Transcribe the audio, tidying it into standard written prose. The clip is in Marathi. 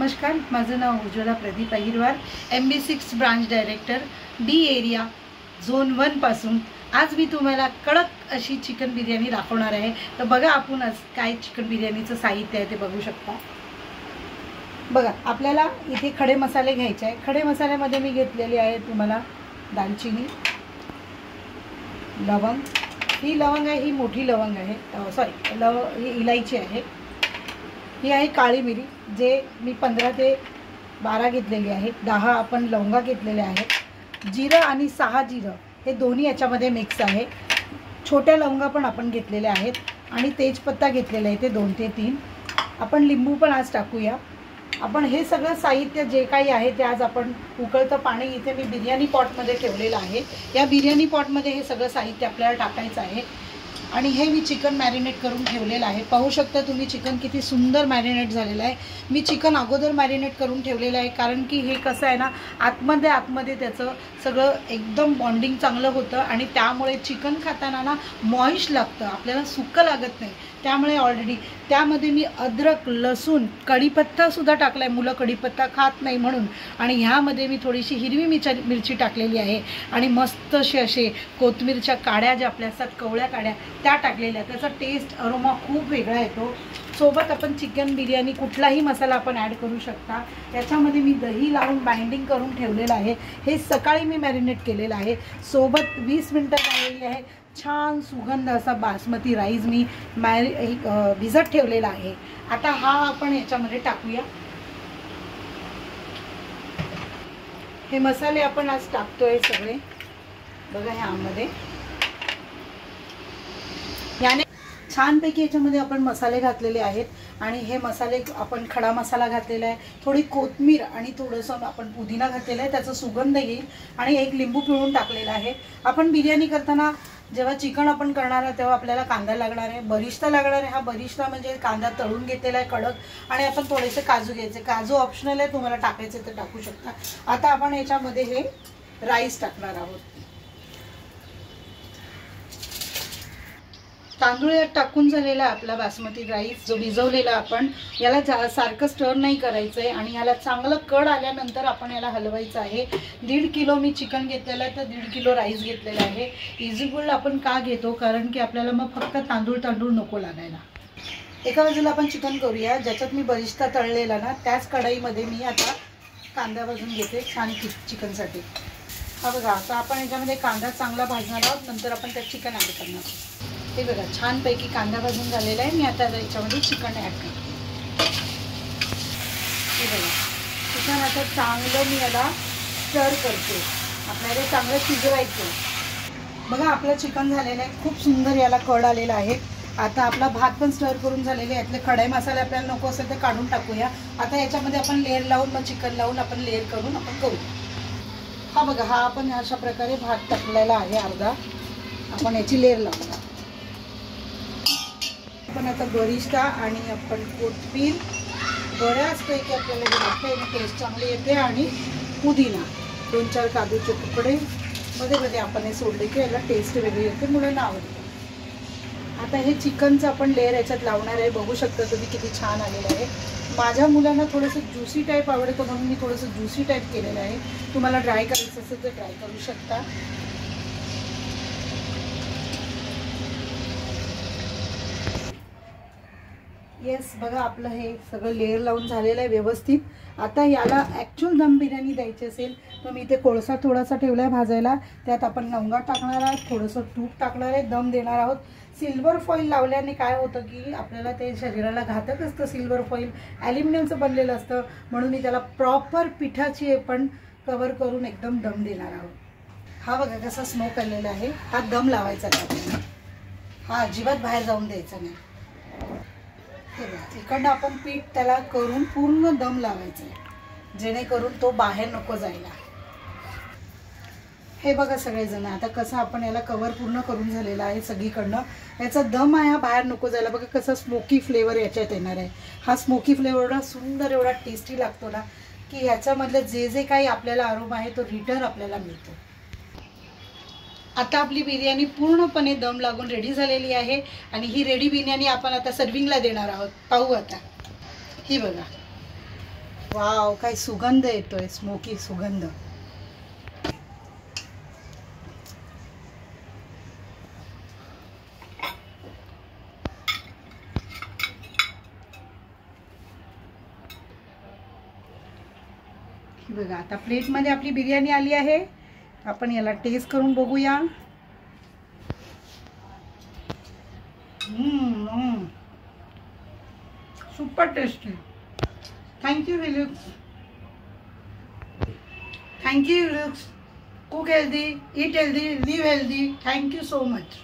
नमस्कार, माझं नाव Ujjwala Pradeep Ahirwar, MB6 branch director, D area zone 1 पासून आज मी तुम्हाला कडक अशी चिकन बिर्याणी दाखवणार आहे। तर बघा आपण आज काय चिकन बिर्याणीचं साहित्य आहे ते बघू शकता। बघा, आपल्याला इथे खडे मसाले घ्यायचे आहे। खडे मसाल्यामध्ये मी घेतलेले आहे तुम्हाला दालचिनी, लवंग, ही लवंग आहे, ही मोठी लवंग आहे, ही इलायची आहे, ही आहे काळी मिरी जे मी 15 ते 12 घेतलेली आहे, 10 आपण लवंगा घेतलेल्या आहेत, जिरं आणि 6 जिरं हे दोन्ही याच्यामध्ये मिक्स आहे, छोट्या लवंगा पण आपण घेतलेल्या आहेत आणि तेजपत्ता घेतलेला आहे ते 2 ते 3, आपण लिंबू पण आज टाकूया। आपण हे सगळं साहित्य जे काही आहे ते आज आपण उकळतं पाणी इथे मी बिर्याणी पॉटमध्ये ठेवलेलं आहे। या बिर्याणी पॉटमध्ये हे सगळं साहित्य आपल्याला टाकायचं आहे आणि हे मी चिकन मॅरिनेट करून ठेवलेलं आहे। पाहू शकता तुम्ही चिकन किती सुंदर मॅरिनेट झालेलं आहे। मी चिकन अगोदर मॅरिनेट करून ठेवलेलं आहे कारण की हे कसं आहे ना, आतमध्ये त्याचं सगळं एकदम बॉन्डिंग चांगलं होतं आणि त्यामुळे चिकन खाताना ना मॉइश लागतं, आपल्याला सुक्कं लागत नाही। त्यामुळे ऑलरेडी त्यामध्ये मी अद्रक, लसूण, कढीपत्ता सुद्धा टाकला आहे, मुलं कढीपत्ता खात नाही म्हणून, आणि ह्यामध्ये मी थोडीशी हिरवी मिरची टाकलेली आहे आणि मस्त असे कोथिंबीरच्या काड्या ज्या आपल्या असतात कवळ्या काड्या त्या टाकलेल्या, त्याचा टेस्ट अरोमा खूप वेगळा येतो। सोबत आपण चिकन बिर्याणी कुठलाही मसाला आपण ॲड करू शकता। याच्यामध्ये मी दही लावून बाइंडिंग करून ठेवलेलं आहे, हे सकाळी मी मॅरिनेट केलेलं आहे। सोबत 20 मिनिटं झालेली आहे, छान सुगंध असा बासमती राईस मी भिजत ठेवलेला आहे। आता हा आपण याच्यामध्ये टाकूया। हे मसाले आपण आज टाकतोय सगळे, बघा ह्यामध्ये याने छानपैकी याच्यामध्ये आपण मसाले घातलेले आहेत आणि हे मसाले आपण खडा मसाला घातलेला आहे, थोडी कोथिंबीर आणि थोडंसं आपण पुदिना घातलेला आहे, त्याचा सुगंध येईल, आणि एक लिंबू पिळून टाकलेला आहे। आपण बिर्याणी करताना जेव्हा चिकन आपण करणार आहे तेव्हा आपल्याला कांदा लागणार आहे, बरिस्ता लागणार आहे। हा बरिस्ता म्हणजे कांदा तळून घेतलेला आहे कडक, आणि आपण थोडेसे काजू घ्यायचे, काजू ऑप्शनल आहे, तुम्हाला टाकायचे तर टाकू शकता। आता आपण याच्यामध्ये हे राईस टाकणार आहोत। तांदूळ टाकून झालेला आपला बासमती राईस जो भिजवलेला आपण, याला सारखं स्टर नाही करायचं आहे आणि याला चांगलं कड आल्यानंतर आपण याला हलवायचं आहे। 1.5 किलो मी चिकन घेतलेलं आहे तर 1.5 किलो राईस घेतलेला आहे। इझीफुल आपण का घेतो, कारण की आपल्याला मग फक्त तांदूळ नको लागायला। एका बाजूला आपण चिकन करूया, ज्याच्यात मी बरिस्ता तळलेला ना त्याच कढईमध्ये मी आता कांदा भाजून घेते छान चिकनसाठी। हा बघा, आता आपण याच्यामध्ये कांदा चांगला भाजणार आहोत, नंतर आपण त्यात चिकन ॲड करणार आहोत। हे बघा, छानपैकी कांदा भाजून झालेला आहे, मी आता याच्यामध्ये चिकन ॲड करते। हे बघा, चिकन आता चांगलं मी याला स्टर करते, आपल्याला चांगलं शिजवायचं। बघा, आपलं चिकन झालेलं आहे, खूप सुंदर याला कड आलेला आहे। आता आपला भात पण स्टर करून झालेले, यातले खडे मसाले आपल्याला नको असेल तर काढून टाकूया। आता याच्यामध्ये आपण लेअर लावून मग चिकन लावून आपण लेअर करून आपण करू। हा बघा, हा आपण अशा प्रकारे भात टाकलेला आहे अर्धा, आपण याची लेअर लावूया। आपण आता बरिस्ता आणि आपण कोथिंबीर बऱ्याचपैकी आपल्याला लागते, टेस्ट चांगली येते, आणि पुदिना 2-4 काजूचे तुकडे मध्ये आपण हे सोडले की याला टेस्ट वेगळी येते, मुलांना आवडते। आता हे चिकनचं आपण लेअर याच्यात लावणार आहे, बघू शकता तुम्ही किती छान आलेलं आहे। माझ्या मुलांना थोडंसं ज्युसी टाईप आवडतं म्हणून मी थोडंसं ज्युसी टाईप केलेलं आहे, तुम्हाला ड्राय करायचं असेल तर ड्राय करू शकता। येस, बघा आपलं हे सगळं लेअर लावून झालेलं आहे व्यवस्थित। आता याला ॲक्च्युअल दम बिर्याणी द्यायची असेल तर मी इथे कोळसा थोडासा ठेवला आहे भाजायला, त्यात आपण लवंगा टाकणार आहोत, थोडंसं तूप टाकणार आहे, दम देणार आहोत। सिल्वर फॉईल लावल्याने काय होतं की आपल्याला ते शरीराला घातक असतं, सिल्वर फॉईल ॲल्युमिनियमचं बनलेलं असतं, म्हणून मी त्याला प्रॉपर पिठाची आपण कवर करून एकदम दम देणार आहोत। हा बघा कसा स्मोक आलेला आहे, हा दम लावायचा नाही आपल्याला, हा अजिबात बाहेर जाऊन द्यायचा नाही। इकडनं आपण पीठ त्याला करून पूर्ण दम लावायचं आहे, जेणेकरून तो बाहेर नको जायला। हे बघा सगळेजण, आता कसं आपण याला कवर पूर्ण करून झालेला आहे सगळीकडनं, याचा दम आहे हा बाहेर नको जायला। बघा कसा स्मोकी फ्लेवर याच्यात येणार आहे, हा स्मोकी फ्लेवर एवढा सुंदर एवढा टेस्टी लागतो ना की याच्यामधलं जे काही आपल्याला अरोमा आहे तो रिटर्न आपल्याला मिळतो। आता आपली बिर्याणी पूर्णपणे दम लागून रेडी झालेली आहे आणि ही रेडी बिर्याणी आपण आता सर्विंगला देणार आहोत। पाहू आता, ही बघा वाव, काय सुगंध येतोय, स्मोकी सुगंध. बघा आता प्लेटमध्ये आपली बिर्याणी आली आहे. आपण याला टेस्ट करून बघूया. Super tasty. Thank you Viluks. Thank you Viluks. Cook healthy, eat healthy, live healthy. Thank you so much.